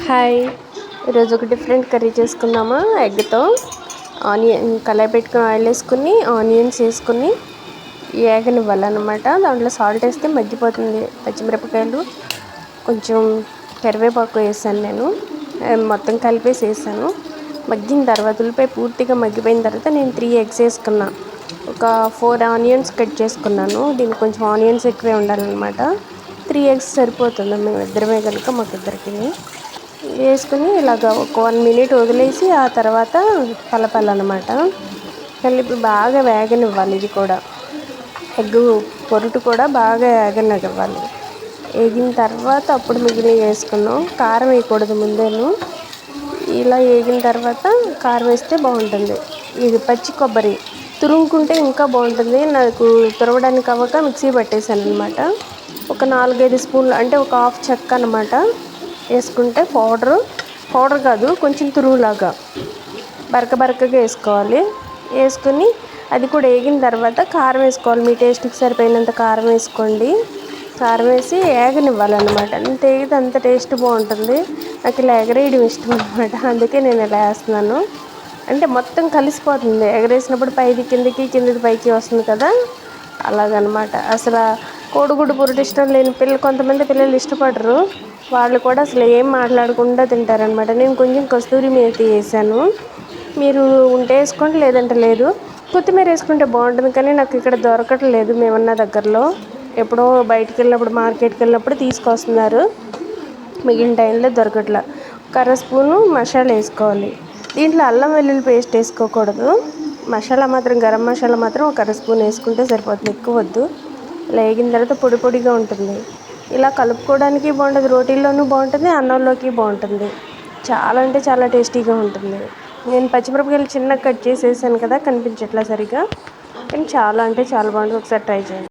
Hi, ఈరోజు ఒక different curry చేసుకుందామా. ఎగ్తో ఆనియన్ కళాయి పెట్టుకుని ఆయిల్ వేసుకుని ఆనియన్స్ వేసుకుని ఏగనివ్వాలన్నమాట. దాంట్లో సాల్ట్ వేస్తే మగ్గిపోతుంది. పచ్చిమిరపకాయలు కొంచెం కరివేపాకు వేసాను. నేను మొత్తం కలిపేసి వేసాను. మగ్గిన తర్వాత ఉల్లిపాయ పూర్తిగా మగ్గిపోయిన తర్వాత నేను 3 ఎగ్స్ వేసుకున్నా. ఒక 4 ఆనియన్స్ కట్ చేసుకున్నాను. దీనికి కొంచెం ఆనియన్స్ ఎక్కువే ఉండాలన్నమాట. 3 ఎగ్స్ సరిపోతుంది. మేము ఇద్దరమే కనుక మాకిద్దరికి వేసుకుని ఇలాగ ఒక 1 మినిట్ వదిలేసి ఆ తర్వాత కలపాలన్నమాట. కలిపి బాగా వేగనివ్వాలి. ఇది కూడా ఎగ్గు పొరుటు కూడా బాగా వేగనివ్వాలి. వేగిన తర్వాత అప్పుడు మిగిలిన వేసుకున్నాం. కారం వేయకూడదు ముందేను. ఇలా వేగిన తర్వాత కారం వేస్తే బాగుంటుంది. ఇది పచ్చి కొబ్బరి తురుముకుంటే ఇంకా బాగుంటుంది. నాకు తురవడానికి అవ్వక మిక్సీ పట్టేశాను అనమాట. ఒక 4-5 స్పూన్లు అంటే ఒక హాఫ్ చెక్క అనమాట వేసుకుంటే పౌడర్ కాదు, కొంచెం తురుములాగా బరకగా వేసుకోవాలి. వేసుకుని అది కూడా వేగిన తర్వాత కారం వేసుకోవాలి. మీ టేస్ట్కి సరిపోయినంత కారం వేసుకోండి. కారం వేసి ఏగనివ్వాలన్నమాట. ఎంత వేగితే అంత టేస్ట్ బాగుంటుంది. నాకు ఇలా ఎగరేయడం ఇష్టం అనమాట. అందుకే నేను ఇలా వేస్తున్నాను. అంటే మొత్తం కలిసిపోతుంది. ఎగరేసినప్పుడు పైది కిందకి, కిందది పైకి వస్తుంది కదా, అలాగనమాట. అసలు కోడిగుడ్డు పొరుటు ఇష్టం లేని కొంతమంది పిల్లలు ఇష్టపడరు. వాళ్ళు కూడా అసలు ఏం మాట్లాడకుండా తింటారనమాట. నేను కొంచెం కస్తూరి మేతి వేసాను. మీరు ఉంటే వేసుకోండి, లేదంటే లేదు. కొత్తిమీర వేసుకుంటే బాగుంటుంది, కానీ నాకు ఇక్కడ దొరకట్లేదు. మేమన్నా దగ్గరలో ఎప్పుడో బయటికి వెళ్ళినప్పుడు, మార్కెట్కి వెళ్ళినప్పుడు తీసుకొస్తున్నారు. మిగిలిన టైంలో దొరకట్లా. ఒక 1/2 స్పూను మసాలా వేసుకోవాలి. దీంట్లో అల్లం వెల్లుల్లి పేస్ట్ వేసుకోకూడదు. మసాలా మాత్రం, గరం మసాలా మాత్రం ఒక 1/2 స్పూన్ వేసుకుంటే సరిపోతుంది, ఎక్కువ వద్దు. ఇలా వేగిన తర్వాత పొడిగా ఉంటుంది. ఇలా కలుపుకోవడానికి బాగుంటుంది. రోటీల్లోనూ బాగుంటుంది, అన్నంలోకి బాగుంటుంది. చాలా అంటే చాలా టేస్టీగా ఉంటుంది. నేను పచ్చిమిరపకాయలు చిన్నగా కట్ చేసేసాను కదా, కనిపించట్లా సరిగా, కానీ చాలా అంటే చాలా బాగుంటుంది. ఒకసారి ట్రై చేయండి.